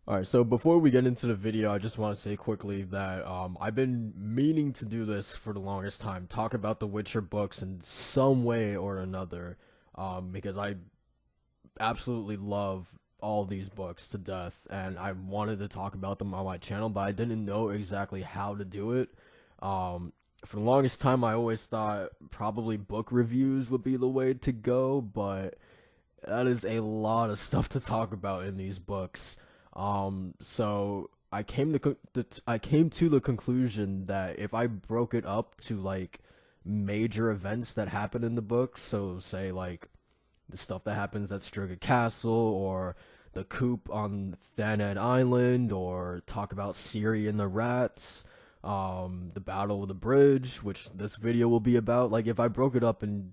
Alright, so before we get into the video, I just want to say quickly that I've been meaning to do this for the longest time, talk about the Witcher books in some way or another, because I absolutely love all these books to death, and I wanted to talk about them on my channel, but I didn't know exactly how to do it. For the longest time, I always thought probably book reviews would be the way to go, but that is a lot of stuff to talk about in these books. So I came to the conclusion that if I broke it up to like major events that happen in the books, so say like the stuff that happens at Striga Castle or the coup on Thanet Island, or talk about Ciri and the rats, the battle of the bridge, which this video will be about. Like if I broke it up in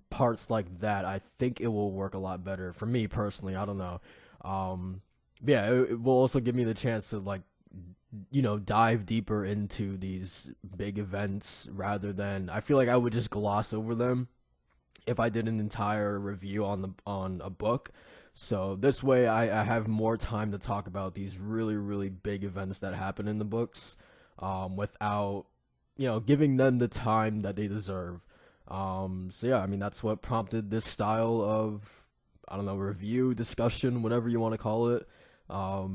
parts like that, I think it will work a lot better for me personally. I don't know. Yeah, it will also give me the chance to like dive deeper into these big events rather than I feel like I would just gloss over them if I did an entire review on a book. So this way I have more time to talk about these really big events that happen in the books, without giving them the time that they deserve. So yeah, I mean that's what prompted this style of, I don't know, review, discussion, whatever you want to call it. But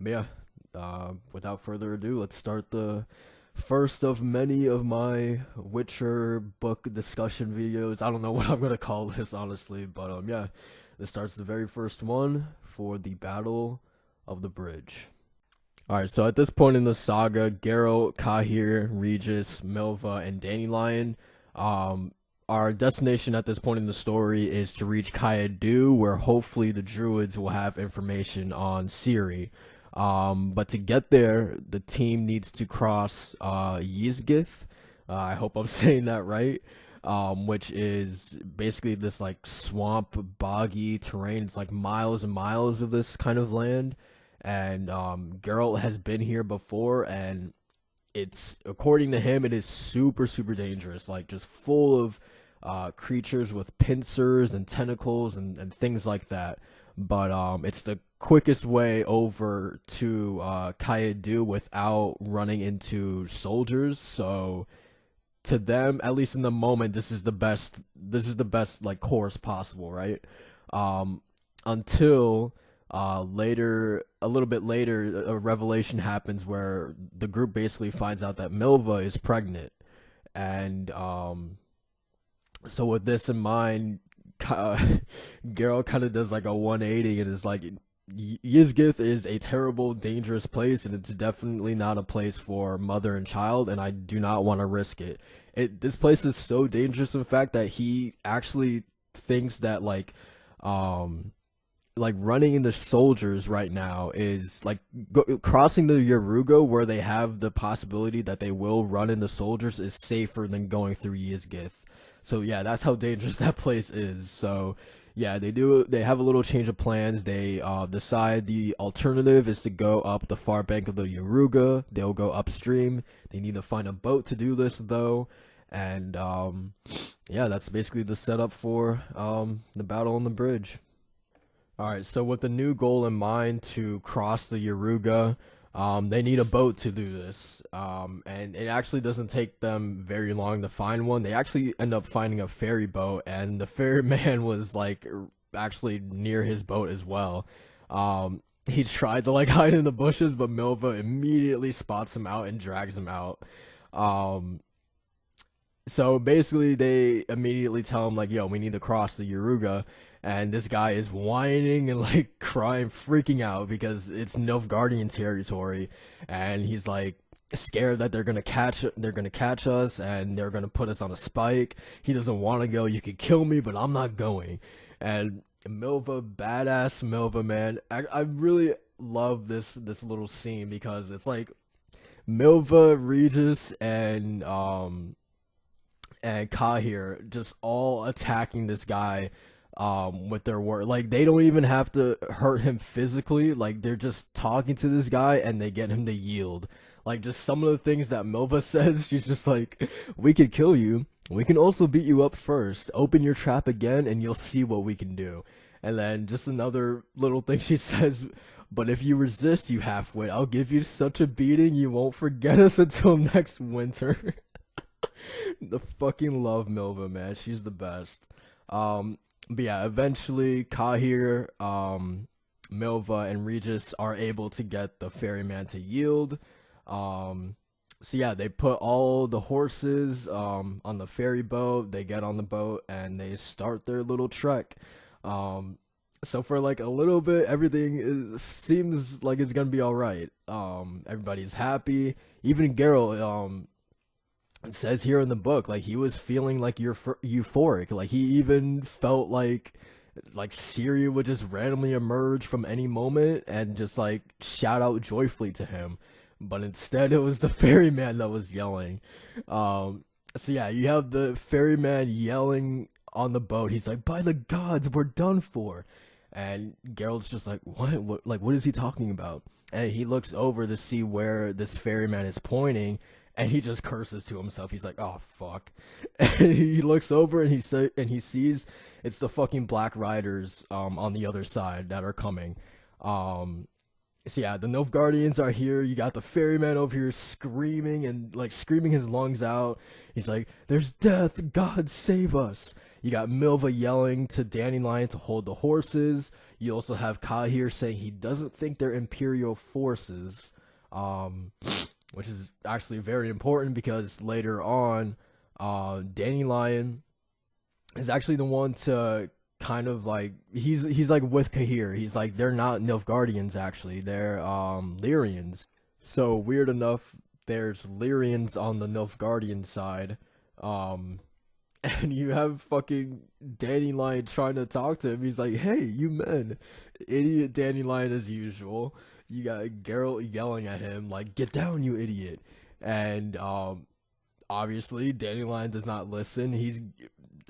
yeah, without further ado, let's start the first of many of my Witcher book discussion videos. I don't know what I'm gonna call this honestly, but yeah, this starts the very first one for the Battle of the Bridge. Alright, so at this point in the saga, Geralt, Cahir, Regis, Milva, and Dandelion, our destination at this point in the story is to reach Cahir, where hopefully the druids will have information on Ciri. But to get there, the team needs to cross Yizgith. I hope I'm saying that right. Which is basically this like swamp, boggy terrain. It's like miles and miles of this kind of land. And Geralt has been here before, and it's, according to him, it is super dangerous. Like just full of creatures with pincers and tentacles and things like that. But it's the quickest way over to Cahir without running into soldiers. So to them, at least in the moment, this is the best. This is the best like course possible, right? Until later, a little bit later, a revelation happens where the group basically finds out that Milva is pregnant, and so with this in mind, Geralt kind of does like a 180 and is like, Yizgith is a terrible, dangerous place, and it's definitely not a place for mother and child, and I do not want to risk it. This place is so dangerous, in fact, that he actually thinks that like running into soldiers right now is like crossing the Yaruga, where they have the possibility that they will run into soldiers, is safer than going through Yizgith. So yeah, that's how dangerous that place is. So yeah, they have a little change of plans. They decide the alternative is to go up the far bank of the Yaruga. They'll go upstream. They need to find a boat to do this though. And yeah, that's basically the setup for the battle on the bridge. Alright, so with the new goal in mind to cross the Yaruga, they need a boat to do this. And it actually doesn't take them very long to find one. They actually end up finding a ferry boat, and the ferryman was like actually near his boat as well. He tried to like hide in the bushes, but Milva immediately spots him out and drags him out. Um, so basically, they immediately tell him like, "Yo, we need to cross the Yaruga," and this guy is whining and like crying, freaking out because it's Nilfgaardian territory, and he's like scared that they're gonna catch us, and they're gonna put us on a spike. He doesn't want to go. You could kill me, but I'm not going. And Milva, badass Milva, man, I really love this little scene because it's like Milva, Regis, and Cahir just all attacking this guy with their word. Like they don't even have to hurt him physically. Like they're just talking to this guy and they get him to yield. Like just some of the things that Milva says, she's just like, "We could kill you. We can also beat you up first. Open your trap again and you'll see what we can do." And then just another little thing she says, But if you resist, you half-wit, I'll give you such a beating you won't forget us until next winter. The fucking love Milva, man. She's the best. But yeah, eventually Cahir, Milva, and Regis are able to get the ferryman to yield. So yeah, they put all the horses on the ferry boat. They get on the boat and they start their little trek. So for like a little bit, seems like it's gonna be all right. Everybody's happy. Even Geralt, it says here in the book, like he was feeling like euphoric. Like he even felt like Syria would just randomly emerge from any moment and just like shout out joyfully to him. But instead, it was the ferryman that was yelling. So yeah, you have the ferryman yelling on the boat. He's like, "By the gods, we're done for." And Geralt's just like, "What? Like, what is he talking about?" And he looks over to see where this ferryman is pointing, and he just curses to himself. He's like, "Oh fuck!" And he looks over and he sees it's the fucking Black Riders on the other side that are coming. So yeah, the Nilfgaardians are here. You got the ferryman over here screaming and like screaming his lungs out. He's like, "There's death! God save us!" You got Milva yelling to Dandelion to hold the horses. You also have Cahir saying he doesn't think they're Imperial forces, which is actually very important because later on, Dandelion is actually the one to kind of like he's like with Cahir. He's like, they're not Nilfgaardians actually, they're Lyrians. So weird enough, there's Lyrians on the Nilfgaardian side, and you have fucking Dandelion trying to talk to him. He's like, "Hey, you men." Idiot Dandelion as usual. You got Geralt yelling at him like, "Get down, you idiot." And obviously Dandelion does not listen. He's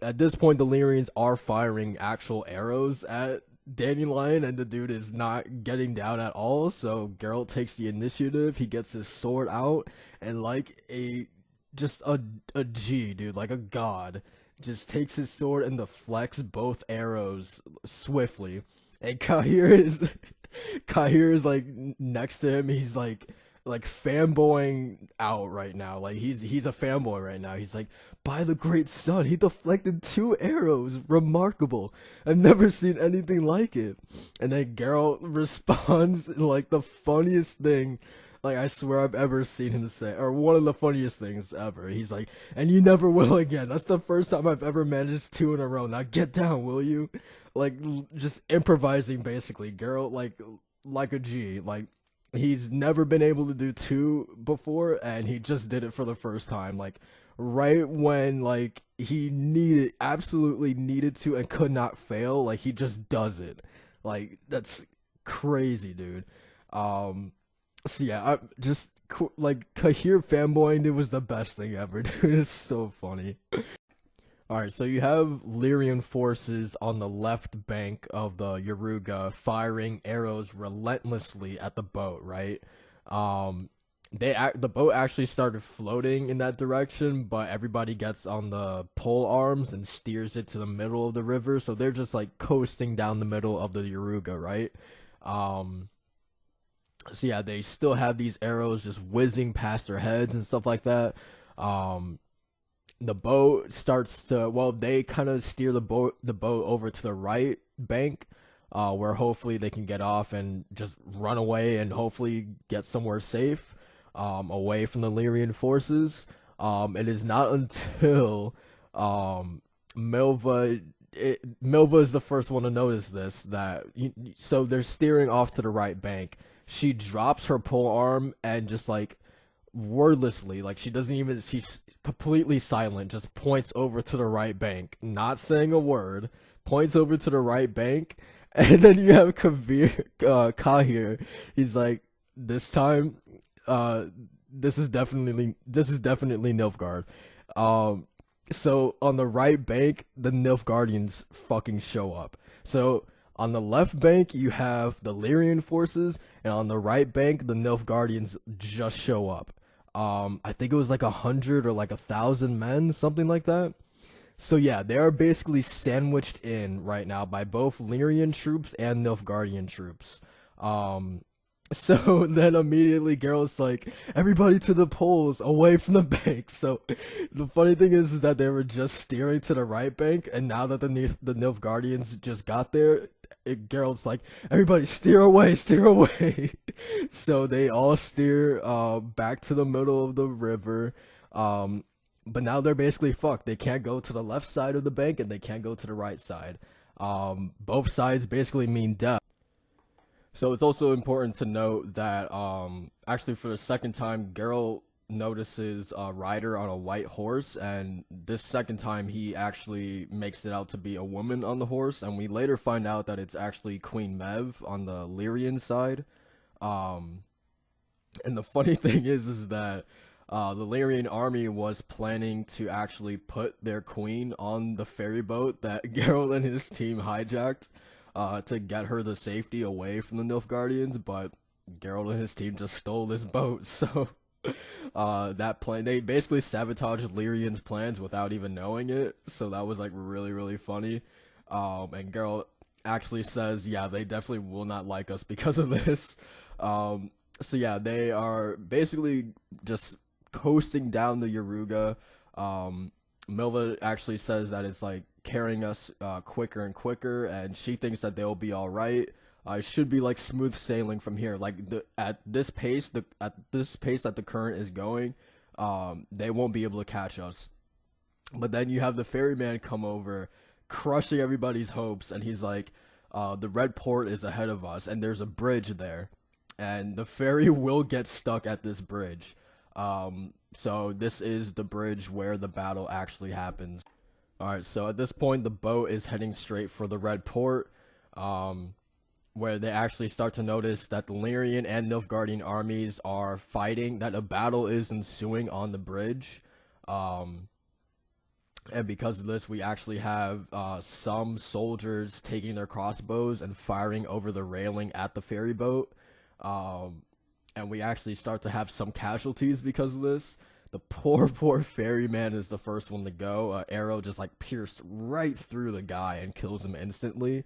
at this point, the Lyrians are firing actual arrows at Dandelion, and the dude is not getting down at all. So Geralt takes the initiative. He gets his sword out, and like a G, dude, like a god, just takes his sword and deflects both arrows swiftly. And Cahir is like next to him. He's like fanboying out right now. Like he's a fanboy right now. He's like, "By the great sun, he deflected 2 arrows. Remarkable. I've never seen anything like it." And then Geralt responds in like the funniest thing, like I swear I've ever seen him say, or one of the funniest things ever. He's like, "And you never will again. That's the first time I've ever managed 2 in a row. Now get down, will you?" Like just improvising basically. Geralt like a G, like he's never been able to do 2 before, and he just did it for the first time, like right when like he absolutely needed to and could not fail. Like he just does it. Like that's crazy, dude. So yeah, I just like Cahir fanboying, it was the best thing ever, dude. It's so funny. Alright, so you have Lyrian forces on the left bank of the Yaruga firing arrows relentlessly at the boat, right? The boat actually started floating in that direction, but everybody gets on the pole arms and steers it to the middle of the river, so they're just like coasting down the middle of the Yaruga, right? So yeah, they still have these arrows just whizzing past their heads and stuff like that. The boat starts to, well, they kind of steer the boat over to the right bank, where hopefully they can get off and just run away and hopefully get somewhere safe, away from the Lyrian forces. It is not until Milva is the first one to notice this, that so they're steering off to the right bank. She drops her pole arm and just like wordlessly, like she's completely silent, just points over to the right bank, not saying a word, points over to the right bank. And then you have Cahir. He's like, this time, this is definitely Nilfgaard. So on the right bank, the Nilfgaardians fucking show up. So on the left bank, you have the Lyrian forces, and on the right bank, the Nilfgaardians just show up. I think it was like 100 or like 1,000 men, something like that. So yeah, they are basically sandwiched in right now by both Lyrian troops and Nilfgaardian troops. So then immediately Geralt's like, everybody to the poles, away from the bank. So the funny thing is that they were just steering to the right bank, and now that the Nilfgaardians just got there, Geralt's like, everybody steer away, steer away. So they all steer back to the middle of the river. Um, but now they're basically fucked. They can't go to the left side of the bank, and they can't go to the right side. Both sides basically mean death. So it's also important to note that actually for the second time, Geralt notices a rider on a white horse, and this second time he actually makes it out to be a woman on the horse, and we later find out that it's actually Queen Mev on the Lyrian side. Um, and the funny thing is that the Lyrian army was planning to actually put their queen on the ferry boat that Geralt and his team hijacked to get her the safety away from the Nilfgaardians, but Geralt and his team just stole this boat. So that plan, they basically sabotaged Lyrian's plans without even knowing it. So that was like really, really funny. And Geralt actually says, yeah, they definitely will not like us because of this. So yeah, they are basically just coasting down the Yaruga. Milva actually says that it's like carrying us quicker and quicker, and she thinks that they'll be all right. It should be like smooth sailing from here. Like at this pace that the current is going, they won't be able to catch us. But then you have the ferryman come over, crushing everybody's hopes, and he's like, the red port is ahead of us, and there's a bridge there, and the ferry will get stuck at this bridge. So this is the bridge where the battle actually happens. Alright, so at this point, the boat is heading straight for the red port, where they actually start to notice that the Lyrian and Nilfgaardian armies are fighting, that a battle is ensuing on the bridge. And because of this, we actually have some soldiers taking their crossbows and firing over the railing at the ferry boat. And we actually start to have some casualties because of this. The poor ferryman is the first one to go. Arrow just like pierced right through the guy and kills him instantly.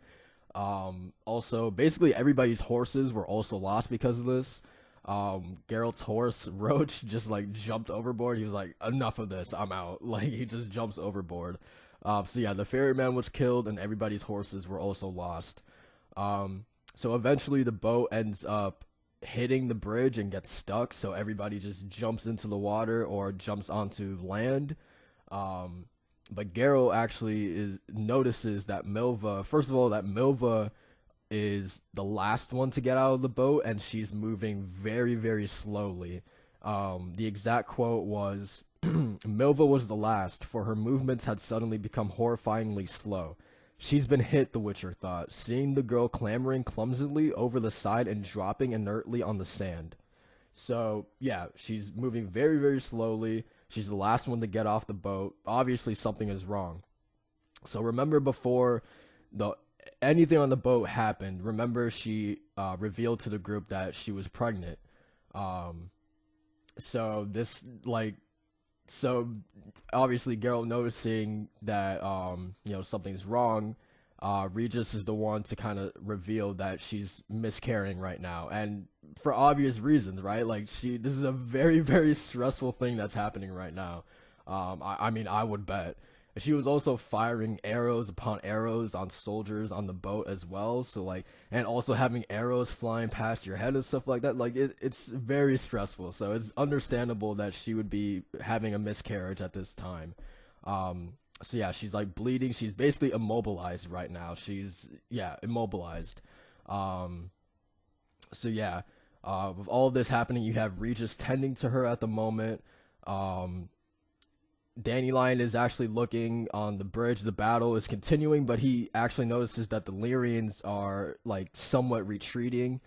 Also, basically everybody's horses were also lost because of this. Geralt's horse, Roach, just like jumped overboard. He was like, enough of this, I'm out. Like, he just jumps overboard. So yeah, the ferryman was killed and everybody's horses were also lost. So eventually the boat ends up hitting the bridge and gets stuck, so everybody just jumps into the water or jumps onto land. But Geralt actually notices that Milva, first of all, that Milva is the last one to get out of the boat, and she's moving very, very slowly. The exact quote was, Milva was the last, for her movements had suddenly become horrifyingly slow. She's been hit, the Witcher thought, seeing the girl clambering clumsily over the side and dropping inertly on the sand. So, yeah, she's moving very, very slowly. She's the last one to get off the boat. Obviously, something is wrong. So remember before anything on the boat happened, remember she revealed to the group that she was pregnant. So this, like, so obviously Geralt noticing that something's wrong, Regis is the one to kind of reveal that she's miscarrying right now, and for obvious reasons, right? Like, this is a very, very stressful thing that's happening right now. I mean, I would bet. She was also firing arrows upon arrows on soldiers on the boat as well. So like, and also having arrows flying past your head and stuff like that. Like, it's very stressful. So it's understandable that she would be having a miscarriage at this time. So yeah, she's like bleeding. She's basically immobilized right now. She's, yeah, immobilized. So yeah, with all of this happening, you have Regis tending to her at the moment. Dandelion is actually looking on the bridge. The battle is continuing, but he actually notices that the Lyrians are like somewhat retreating.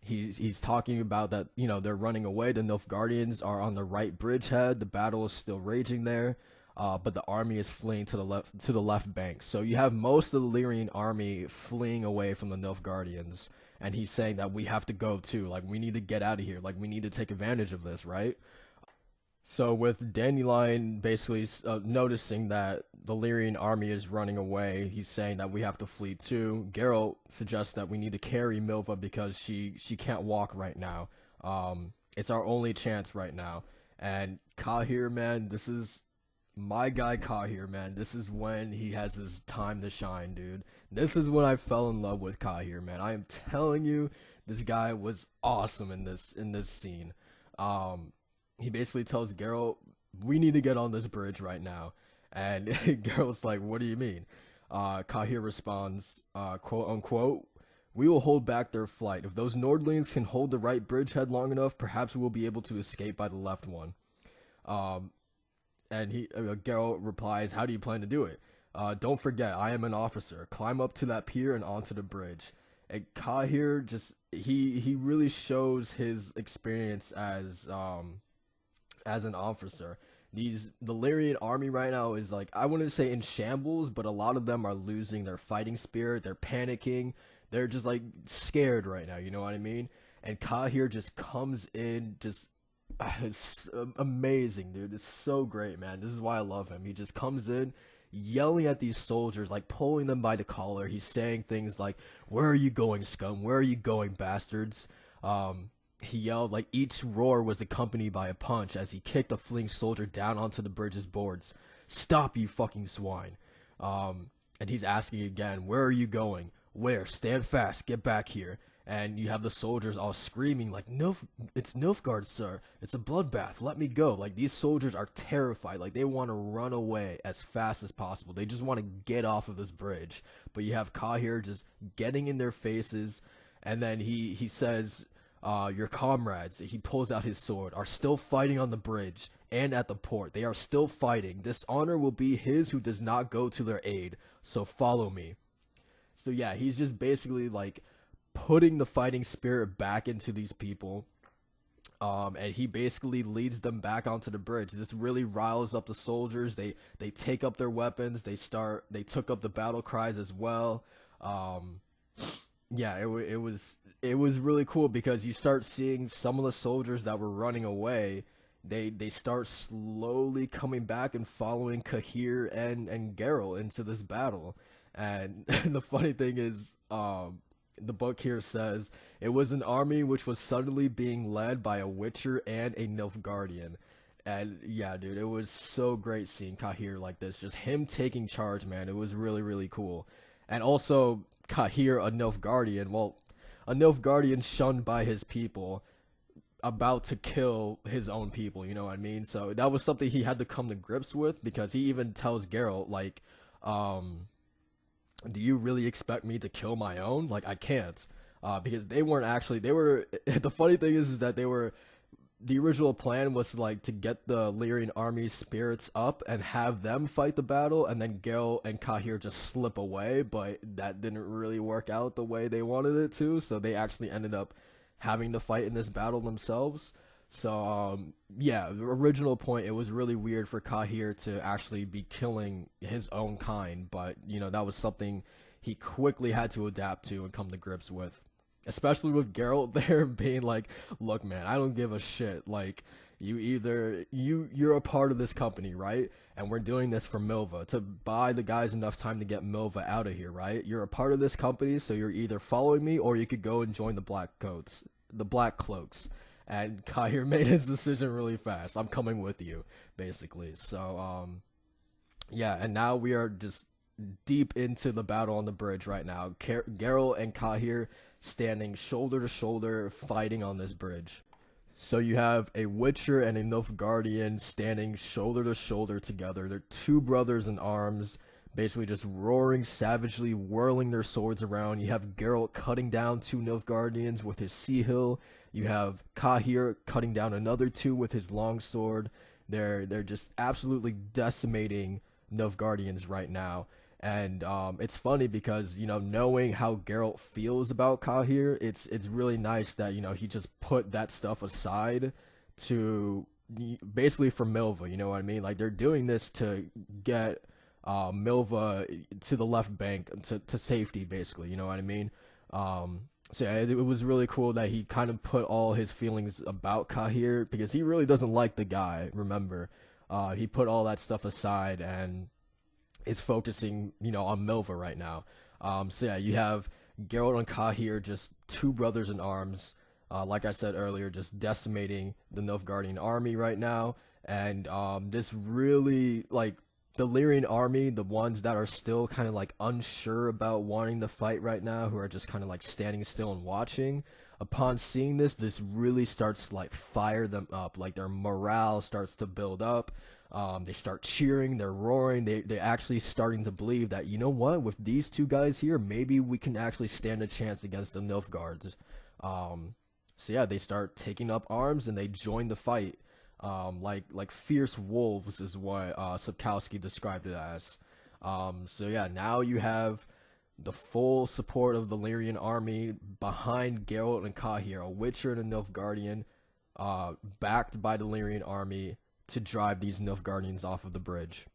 He's talking about that, they're running away. The Nilfgaardians are on the right bridgehead. The battle is still raging there, but the army is fleeing to the left bank. So you have most of the Lyrian army fleeing away from the Nilfgaardians, and he's saying that we have to go too. Like, we need to get out of here. Like, we need to take advantage of this, right? So with Dandelion basically noticing that the Lyrian army is running away, he's saying that we have to flee too. Geralt suggests that we need to carry Milva because she can't walk right now. It's our only chance right now. And Cahir, man, this is my guy Cahir, man. This is when he has his time to shine, dude. This is when I fell in love with Cahir, man. I am telling you, this guy was awesome in this scene. Um, he basically tells Geralt, "We need to get on this bridge right now," and Geralt's like, "What do you mean?" Cahir responds, "Quote unquote." We will hold back their flight. If those Nordlings can hold the right bridgehead long enough, perhaps we will be able to escape by the left one. Um, and Geralt replies, "How do you plan to do it?" Don't forget, I am an officer. Climb up to that pier and onto the bridge. And Cahir just he really shows his experience as an officer. The Lyrian army right now is like, I wouldn't say in shambles, but a lot of them are losing their fighting spirit. They're panicking. They're just like scared right now. You know what I mean? And Cahir just comes in, just it's amazing, dude. It's so great, man. This is why I love him. He just comes in, yelling at these soldiers, like pulling them by the collar. He's saying things like, "Where are you going, scum? Where are you going, bastards?" He yelled like each roar was accompanied by a punch as he kicked a fleeing soldier down onto the bridge's boards. "Stop, you fucking swine!" And he's asking again, "Where are you going? Where? Stand fast. Get back here." And you have the soldiers all screaming like, It's Nilfgaard, sir. It's a bloodbath. Let me go." Like, these soldiers are terrified. Like, they want to run away as fast as possible. They just want to get off of this bridge. But you have Cahir just getting in their faces, and then he says, "Your comrades," he pulls out his sword, "are still fighting on the bridge and at the port. They are still fighting. This honor will be his who does not go to their aid. So follow me." So yeah, he's just basically like putting the fighting spirit back into these people. And he basically leads them back onto the bridge. This really riles up the soldiers. They take up their weapons. They took up the battle cries as well. Um, yeah, it was really cool because you start seeing some of the soldiers that were running away. They start slowly coming back and following Cahir and Geralt into this battle. And the funny thing is, the book here says it was an army which was suddenly being led by a Witcher and a Nilfgaardian. And yeah, dude, it was so great seeing Cahir like this. Just him taking charge, man. It was really, really cool. And also, Cahir, a Nilfgaardian, well, a Nilfgaardian shunned by his people, about to kill his own people, you know what I mean? So that was something he had to come to grips with, because he even tells Geralt, like, um, "Do you really expect me to kill my own? Like, I can't." Because they weren't actually, they were, the funny thing is that the original plan was like to get the Lyrian army's spirits up and have them fight the battle, and then Geralt and Cahir just slip away, but that didn't really work out the way they wanted it to, so they actually ended up having to fight in this battle themselves. So, yeah, the original point, it was really weird for Cahir to actually be killing his own kind, but, that was something he quickly had to adapt to and come to grips with. Especially with Geralt there being like, "Look, man, I don't give a shit. Like, you're a part of this company, right? And we're doing this for Milva, to buy the guys enough time to get Milva out of here, right? You're a part of this company, so you're either following me or you could go and join the Black Cloaks." And Cahir made his decision really fast. "I'm coming with you," basically. So, yeah, and now we are just deep into the battle on the bridge right now. Geralt and Cahir standing shoulder to shoulder, fighting on this bridge. So you have a Witcher and a Nilfgaardian standing shoulder to shoulder together. They're two brothers in arms, basically just roaring savagely, whirling their swords around. You have Geralt cutting down two Nilfgaardians with his sea hill. You have Cahir cutting down another two with his longsword. They're just absolutely decimating Nilfgaardians right now. And it's funny because, knowing how Geralt feels about Cahir, it's really nice that, he just put that stuff aside to basically for Milva, you know what I mean? Like, they're doing this to get Milva to the left bank to safety, basically, you know what I mean? So yeah, it was really cool that he kind of put all his feelings about Cahir, because he really doesn't like the guy. Remember, he put all that stuff aside and is focusing, on Milva right now. So yeah, you have Geralt and Cahir, just two brothers in arms. Like I said earlier, just decimating the Nilfgaardian army right now, and this really, like, the Lyrian army, the ones that are still kind of like unsure about wanting to fight right now, who are just kind of like standing still and watching. Upon seeing this really starts to like fire them up. Like their morale starts to build up. They start cheering, they're roaring, they actually starting to believe that, you know what, with these two guys here, maybe we can actually stand a chance against the Nilfgaards. So yeah, they start taking up arms and they join the fight. Like fierce wolves is what Sapkowski described it as. So yeah, now you have the full support of the Lyrian army behind Geralt and Cahir, a Witcher and a Nilfgaardian, backed by the Lyrian army to drive these Nilfgaardians off of the bridge.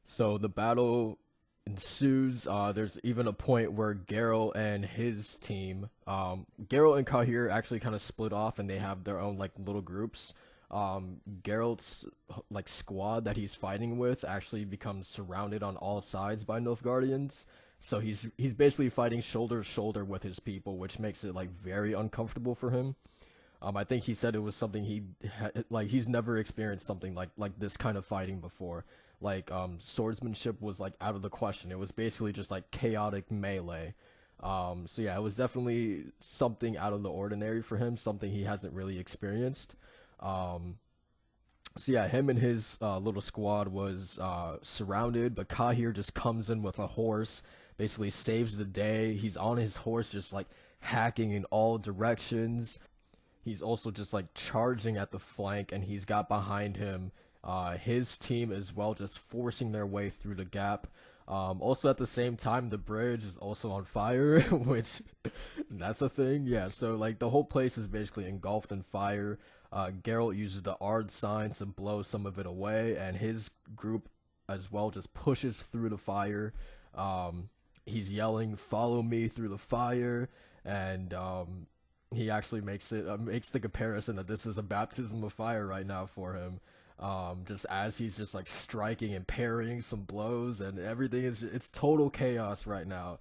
So the battle ensues. There's even a point where Geralt and his team, Geralt and Cahir actually kind of split off and they have their own like little groups. Geralt's like squad that he's fighting with actually becomes surrounded on all sides by Nilfgaardians. So he's basically fighting shoulder to shoulder with his people, which makes it like very uncomfortable for him. I think he said it was something he's never experienced something like this kind of fighting before. Like swordsmanship was like out of the question. It was basically just like chaotic melee. So yeah, it was definitely something out of the ordinary for him, something he hasn't really experienced. So yeah, him and his little squad was surrounded, but Cahir just comes in with a horse, basically saves the day. He's on his horse just like hacking in all directions. He's also just like charging at the flank, and he's got behind him his team as well, just forcing their way through the gap. Also at the same time, the bridge is also on fire, which that's a thing. Yeah, so like the whole place is basically engulfed in fire. Geralt uses the Ard sign to blow some of it away, and his group as well just pushes through the fire. He's yelling, "Follow me through the fire," and he actually makes the comparison that this is a baptism of fire right now for him. Just as he's just like striking and parrying some blows, and everything it's total chaos right now.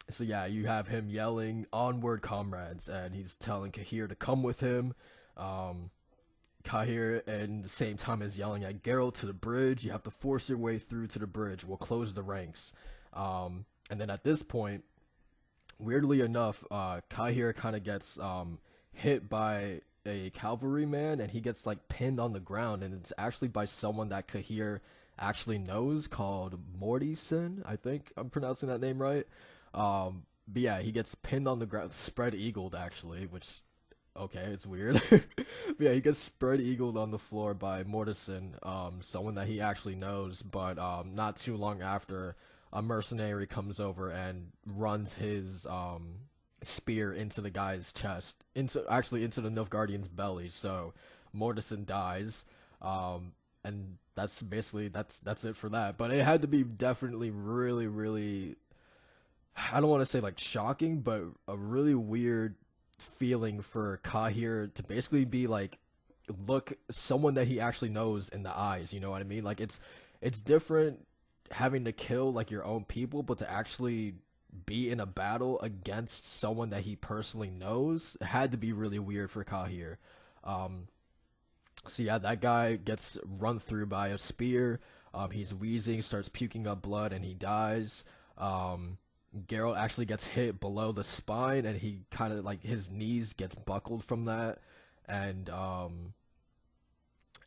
So yeah, you have him yelling, "Onward, comrades," and he's telling Cahir to come with him. Cahir at the same time is yelling at Geralt, "To the bridge, you have to force your way through to the bridge, we'll close the ranks." And then at this point, weirdly enough, Cahir kind of gets hit by a cavalryman, and he gets like pinned on the ground, and it's actually by someone that Cahir actually knows, called Mortison. I think I'm pronouncing that name right. But yeah, he gets pinned on the ground, spread eagled actually, which, okay, it's weird. But yeah, he gets spread eagled on the floor by Mortison, someone that he actually knows. But not too long after, a mercenary comes over and runs his spear into the guy's chest, into the Nilfgaardian's belly. So Mortison dies, and that's basically that's it for that. But it had to be definitely really, really, I don't want to say like shocking, but a really weird feeling for Cahir to basically be like, look someone that he actually knows in the eyes. You know what I mean? Like it's different having to kill like your own people, but to actually be in a battle against someone that he personally knows had to be really weird for Cahir. So yeah, that guy gets run through by a spear. He's wheezing, starts puking up blood, and he dies. Geralt actually gets hit below the spine, and he kind of like his knees gets buckled from that. And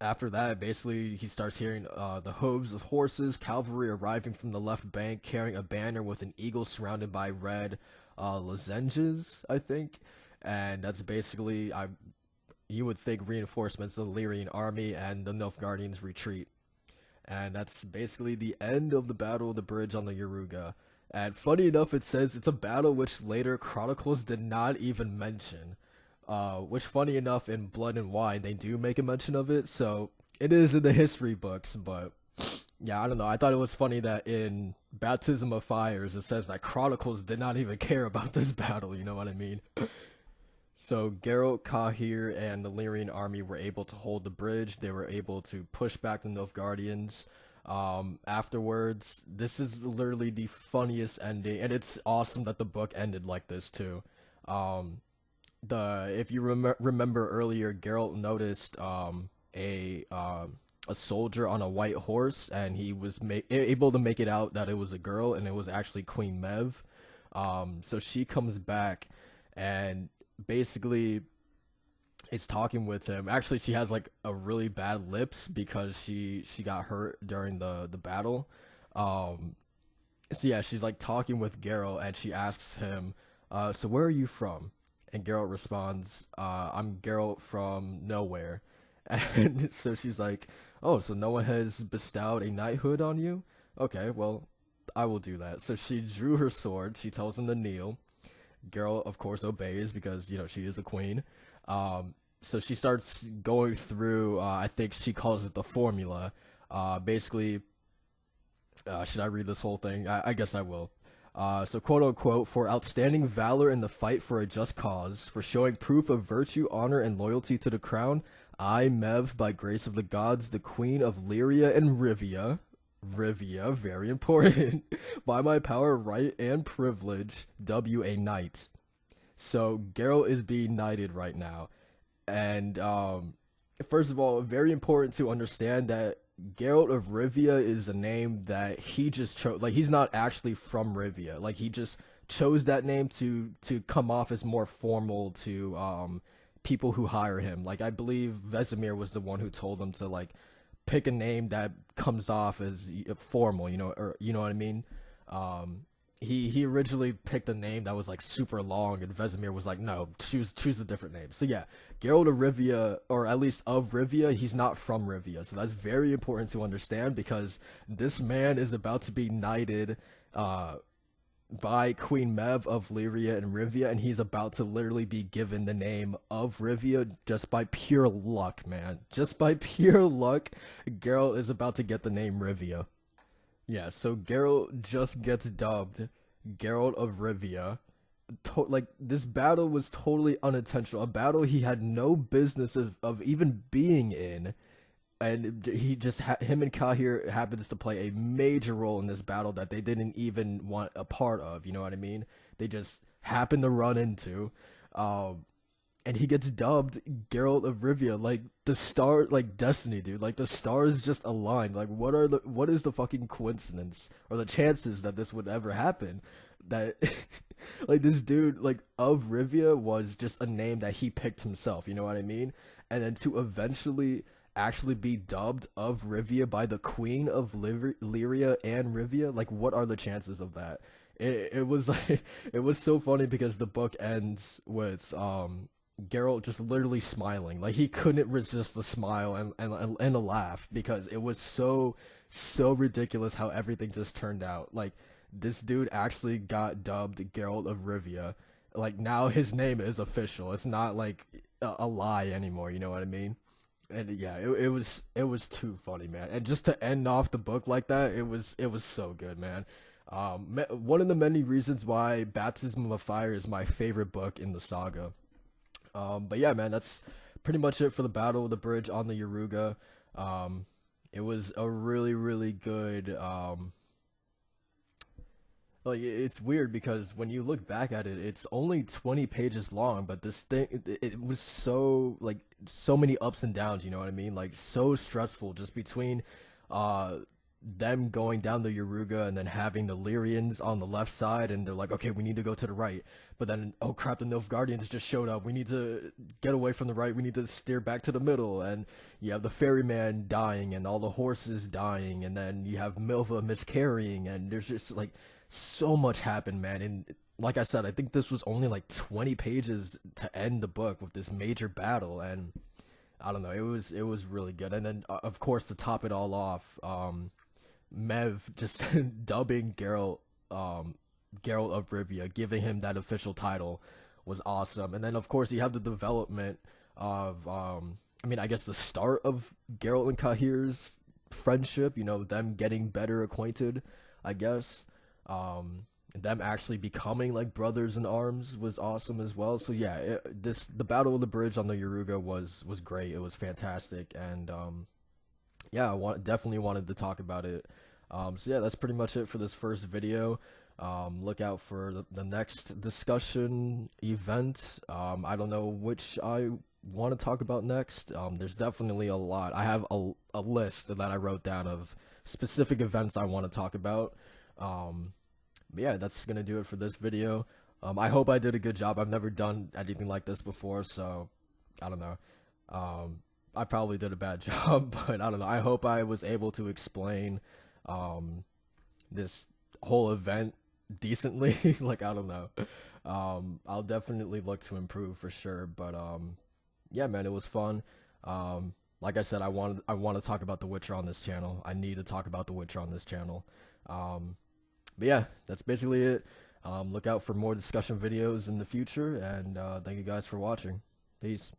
after that, basically, he starts hearing the hooves of horses, cavalry arriving from the left bank, carrying a banner with an eagle surrounded by red lozenges, I think. And that's basically, you would think, reinforcements of the Lyrian army, and the Nilfgaardians retreat. And that's basically the end of the Battle of the Bridge on the Yaruga. And funny enough, it says it's a battle which later chronicles did not even mention. Which, funny enough, in Blood and Wine, they do make a mention of it, so it is in the history books, but Yeah, I don't know. I thought it was funny that in Baptism of Fires it says that Chronicles did not even care about this battle. You know what I mean? So Geralt, Cahir, and the Lyrian army were able to hold the bridge. They were able to push back the Nilfgaardians. Afterwards, this is literally the funniest ending, and it's awesome that the book ended like this too. Um, the if you remember earlier, Geralt noticed a soldier on a white horse, and he was able to make it out that it was a girl, and it was actually Queen Mev. So she comes back, and basically is talking with him. Actually, she has like a really bad lips because she got hurt during the battle. Um, so yeah, she's like talking with Geralt, and she asks him, "So where are you from?" And Geralt responds, "I'm Geralt from nowhere." And so she's like, "Oh, so no one has bestowed a knighthood on you? Okay, well, I will do that." So she drew her sword. She tells him to kneel. Geralt, of course, obeys because she is a queen. So she starts going through. I think she calls it the formula. Basically, should I read this whole thing? I guess I will. So, quote unquote, for outstanding valor in the fight for a just cause, for showing proof of virtue, honor, and loyalty to the crown, I, Mev, by grace of the gods, the queen of Lyria and Rivia, Rivia, very important, by my power, right, and privilege, W, a knight. So, Geralt is being knighted right now. And first of all, very important to understand that Geralt of Rivia is a name that he just chose. Like, he's not actually from Rivia. Like, he just chose that name to come off as more formal to people who hire him. Like, I believe Vesemir was the one who told him to like pick a name that comes off as formal. Or you know what I mean. He originally picked a name that was like super long, and Vesemir was like, no, choose a different name. So yeah, Geralt of Rivia, or at least of Rivia, he's not from Rivia. So that's very important to understand, because this man is about to be knighted by Queen Mev of Lyria and Rivia, and he's about to literally be given the name of Rivia just by pure luck, man. Just by pure luck, Geralt is about to get the name Rivia. Yeah, so Geralt just gets dubbed Geralt of Rivia. Like, this battle was totally unintentional. A battle he had no business of even being in. And he just him and Cahir happens to play a major role in this battle that they didn't even want a part of. You know what I mean? They just happened to run into. And he gets dubbed Geralt of Rivia. Like, the star, like destiny, dude. Like, the stars just aligned. Like, what is the fucking coincidence or the chances that this would ever happen? That like, this dude, like, of Rivia was just a name that he picked himself. You know what I mean? And then to eventually actually be dubbed of Rivia by the queen of Lyria and Rivia. Like, what are the chances of that? It was like it was so funny because the book ends with Geralt just literally smiling. Like, he couldn't resist the smile and a laugh, because it was so ridiculous how everything just turned out. Like, this dude actually got dubbed Geralt of Rivia. Like, now his name is official. It's not like a lie anymore, you know what I mean? And yeah, it was too funny, man. And just to end off the book like that, it was so good, man. One of the many reasons why Baptism of Fire is my favorite book in the saga. But yeah, man, that's pretty much it for the Battle of the Bridge on the Yaruga. It was a really, really good. Like, it's weird because when you look back at it, it's only 20 pages long, but this thing, it was so, like, so many ups and downs, you know what I mean? Like, so stressful just between, uh, them going down the Yaruga and then having the Lyrians on the left side, and they're like, okay, we need to go to the right. But then, oh crap, the Nilfgaardians just showed up. We need to get away from the right. We need to steer back to the middle. And you have the ferryman dying and all the horses dying. And then you have Milva miscarrying. And there's just like so much happened, man. And like I said, I think this was only like 20 pages to end the book with this major battle. And I don't know, it was really good. And then, of course, to top it all off, Mev just dubbing Geralt of Rivia, giving him that official title, was awesome. And then, of course, you have the development of, I mean, I guess the start of Geralt and Cahir's friendship, you know, them getting better acquainted, I guess. And them actually becoming like brothers in arms was awesome as well. So yeah, the Battle of the Bridge on the Yaruga was great. It was fantastic, and yeah, definitely wanted to talk about it. So yeah, that's pretty much it for this first video. Look out for the next discussion event. I don't know which I want to talk about next. There's definitely a lot. I have a list that I wrote down of specific events I want to talk about. But yeah, that's gonna do it for this video. I hope I did a good job. I've never done anything like this before, so I don't know. I probably did a bad job, but I don't know. I hope I was able to explain this whole event decently. Like, I don't know. I'll definitely look to improve for sure, but yeah, man, it was fun. Like I said, I want to talk about The Witcher on this channel. I need to talk about The Witcher on this channel. But yeah, that's basically it. Look out for more discussion videos in the future, and thank you guys for watching. Peace.